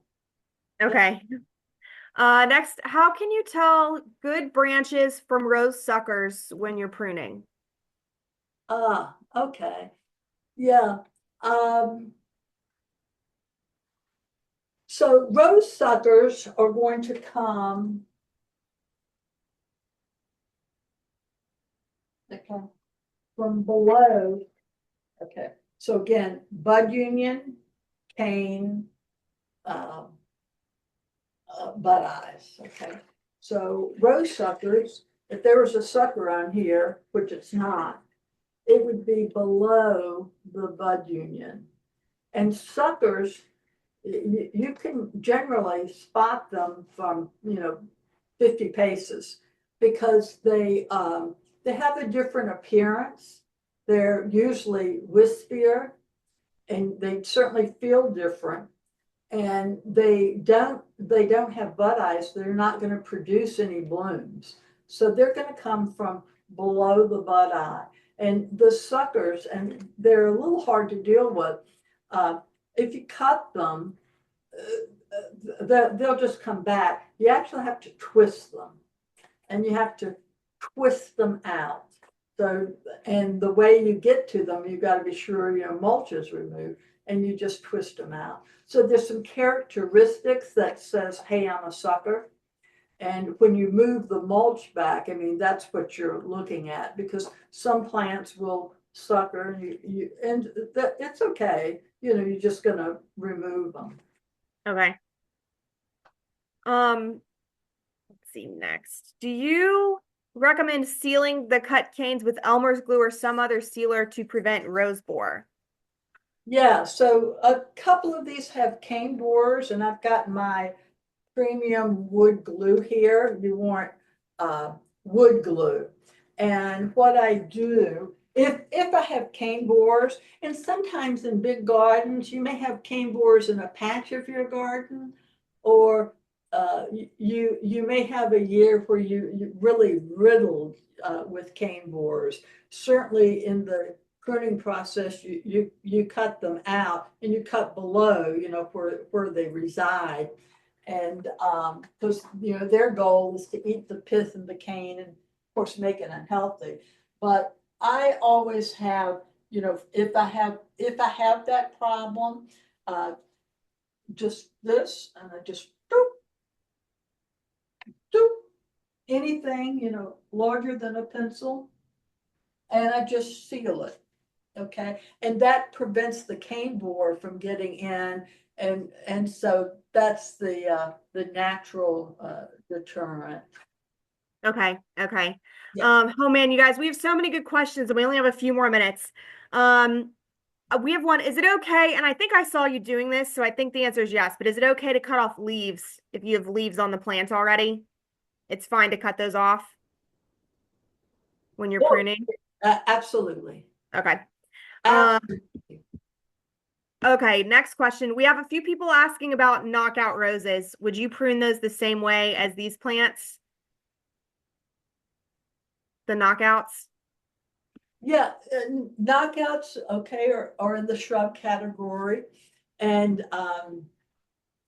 Okay. Next, how can you tell good branches from rose suckers when you're pruning? Okay. Yeah. Um, so rose suckers are going to come. They come from below. Okay. So again, bud union, cane, uh, bud eyes, okay? So rose suckers, if there was a sucker on here, which it's not, it would be below the bud union. And suckers, you can generally spot them from, 50 paces because they have a different appearance. They're usually wispier and they certainly feel different. And they don't have bud eyes. They're not going to produce any blooms. So they're going to come from below the bud eye. And the suckers, and they're a little hard to deal with. Uh, if you cut them, they'll just come back. You actually have to twist them and you have to twist them out. So, and the way you get to them, you've got to be sure your mulch is removed and you just twist them out. So there's some characteristics that says, hey, I'm a sucker. And when you move the mulch back, I mean, that's what you're looking at because some plants will sucker and it's okay. You're just going to remove them. Okay. Let's see next. Do you recommend sealing the cut canes with Elmer's glue or some other sealer to prevent rose borer? Yeah, so a couple of these have cane borers, and I've got my premium wood glue here. You want wood glue. And what I do, if I have cane borers, and sometimes in big gardens, you may have cane borers in a patch of your garden, or you may have a year where you really riddled with cane borers. Certainly in the pruning process, you cut them out and you cut below, where they reside. And because their goal is to eat the pith and the cane and of course make it unhealthy. But I always have, if I have that problem, uh, just this, and I just doop, doop, anything, larger than a pencil, and I just seal it. Okay, and that prevents the cane borer from getting in, and so that's the natural deterrent. Okay, okay. Yeah. Oh man, you guys, we have so many good questions and we only have a few more minutes. Um, we have one. Is it okay? And I think I saw you doing this, so I think the answer is yes, but is it okay to cut off leaves if you have leaves on the plant already? It's fine to cut those off when you're Oh, pruning. absolutely. Okay. Um, Absolutely. okay, next question. We have a few people asking about knockout roses. Would you prune those the same way as these plants? The knockouts? Yeah, knockouts, okay, are in the shrub category, and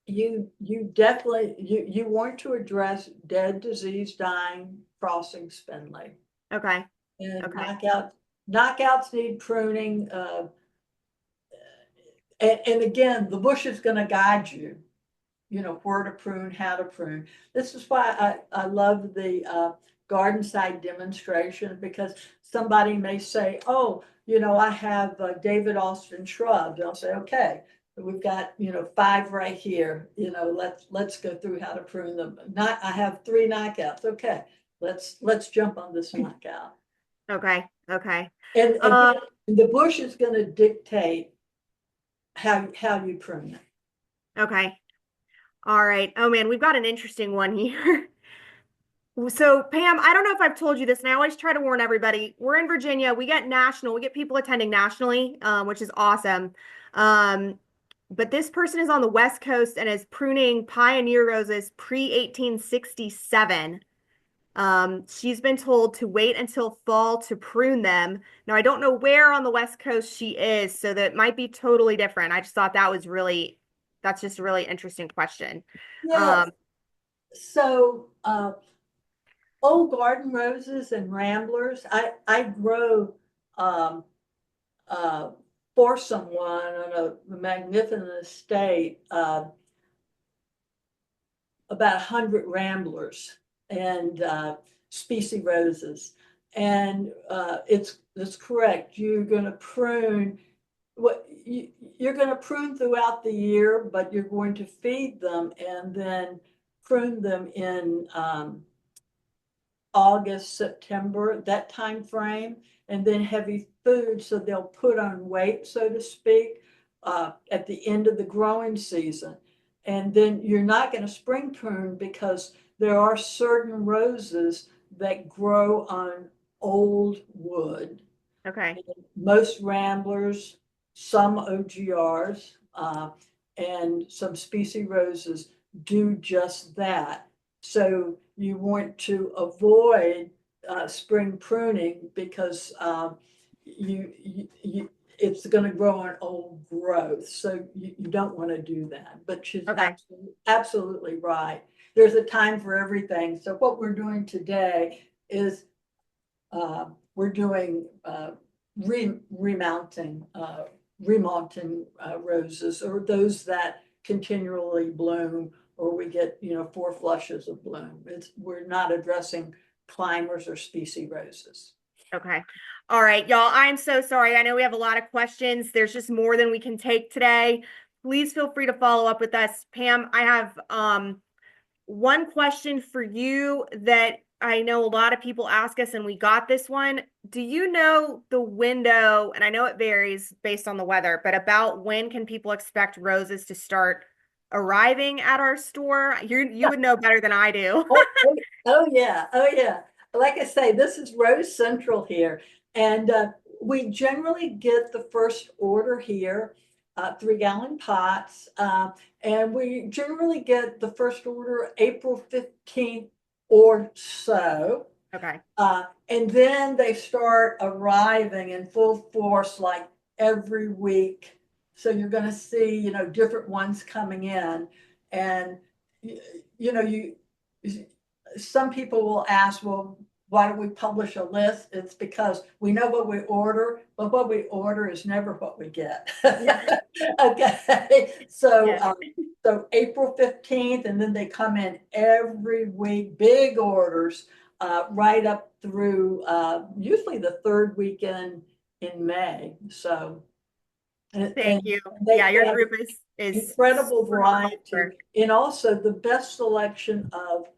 you definitely you want to address dead, disease, dying, crossing, spindly, Okay. and Okay. knockouts need pruning. And again, the bush is going to guide you, where to prune, how to prune. This is why I love the garden side demonstration because somebody may say, oh, I have David Austin shrubs. And I'll say, okay, we've got, 5 right here. Let's go through how to prune them. Not, I have 3 knockouts. Okay, let's jump on this knockout. Okay. Okay. And Um, again, the bush is going to dictate how you prune it. okay. All right. Oh man, we've got an interesting one here. So, Pam, I don't know if I've told you this, and I always try to warn everybody. We're in Virginia. We get national. We get people attending nationally, which is awesome. Um, but this person is on the West Coast and is pruning pioneer roses pre-1867. She's been told to wait until fall to prune them. Now, I don't know where on the West Coast she is, so that might be totally different. I just thought that's just a really interesting question. Yes. So old garden roses and ramblers. I grow um, uh, for someone on a magnificent estate about 100 ramblers and species roses. And it's correct. You're going to prune what you're going to prune throughout the year, but you're going to feed them and then prune them in August, September, that time frame, and then heavy food, so they'll put on weight, so to speak, at the end of the growing season. And then you're not going to spring prune because there are certain roses that grow on old wood. Okay. Most ramblers, some OGRs, and some species roses do just that. So you want to avoid spring pruning because it's going to grow on old growth. So you don't want to do that. But she's Okay. absolutely right. There's a time for everything. So what we're doing today is we're doing remounting roses, or those that continually bloom, or we get, 4 flushes of bloom. We're not addressing climbers or species roses. Okay. All right, y'all. I'm so sorry. I know we have a lot of questions. There's just more than we can take today. Please feel free to follow up with us. Pam, I have one question for you that I know a lot of people ask us, and we got this one. Do you know the window, and I know it varies based on the weather, but about when can people expect roses to start arriving at our store? You would know better than I do. Oh, yeah, oh, yeah. Like I say, this is Rose Central here, and we generally get the first order here, 3-gallon pots, and we generally get the first order April 15th or so. Okay. And then they start arriving in full force like every week. So you're going to see, different ones coming in. And, you know, you, some people will ask, well, why do we publish a list? It's because we know what we order, but what we order is never what we get. Yeah. Okay. So, Yeah. so April 15th, and then they come in every week, big orders, right up through usually the third weekend in May. So, and Thank you. Yeah, they your have group is incredible super helpful. variety, and also the best selection of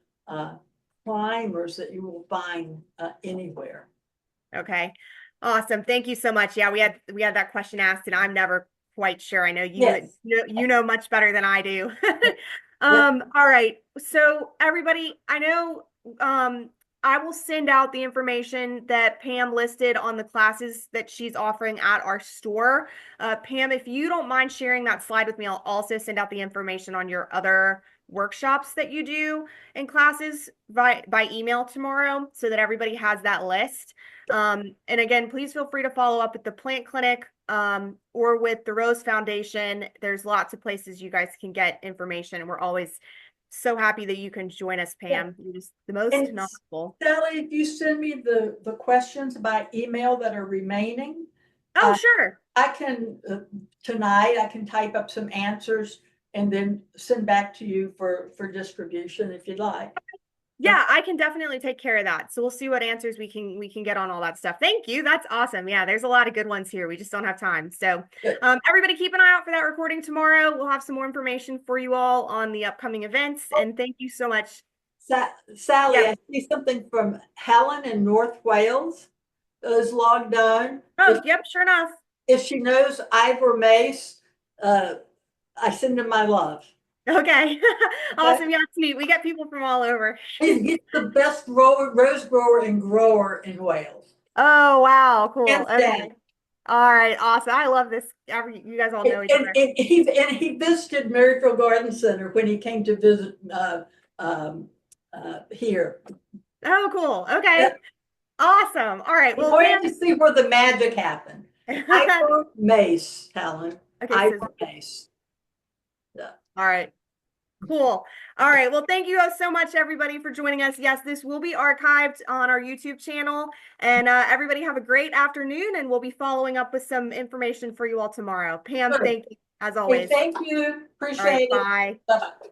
climbers that you will find anywhere. Okay. Awesome. Thank you so much. Yeah, we had that question asked, and I'm never quite sure. I know Yes. you know much better than I do. Yep. All right. So everybody, I know I will send out the information that Pam listed on the classes that she's offering at our store. Pam, if you don't mind sharing that slide with me, I'll also send out the information on your other workshops that you do in classes by email tomorrow so that everybody has that list. And again, please feel free to follow up with the Plant Clinic or with the Rose Foundation. There's lots of places you guys can get information, and we're always so happy that you can join us, Yeah. Pam. You're just the most And knowledgeable. Sally, if you send me the questions by email that are remaining, Oh, sure. I can tonight I can type up some answers and then send back to you for distribution if you'd like. Yeah, I can definitely take care of that. So we'll see what answers we can get on all that stuff. Thank you. That's awesome. Yeah, there's a lot of good ones here. We just don't have time. So Good. everybody keep an eye out for that recording tomorrow. We'll have some more information for you all on the upcoming events. And thank you so much. Sally, Yep. I see something from Helen in North Wales is logged on. Oh, yep, sure enough. If she knows Ivor Mace, I send him my love. Okay. Okay? Awesome. Yeah, it's neat. We get people from all over. He's the best rose grower and grower in Wales. Oh, wow. Cool. Hands Okay. down. All right. Awesome. I love this. You guys all know each other. And he visited Maryfield Garden Center when he came to visit um, here. Oh, cool. Yeah. Okay. Awesome. All right. We're Well, going Pam. to see where the magic happened. Ivor Mace, Helen. Okay, so Ivor Mace. Yeah. all right. Cool. All right. Well, thank you so much, everybody, for joining us. Yes, this will be archived on our YouTube channel. And everybody have a great afternoon, and we'll be following up with some information for you all tomorrow. Pam, Good. thank you, as Okay, always. thank you. All right. Appreciate it. Bye. Bye-bye.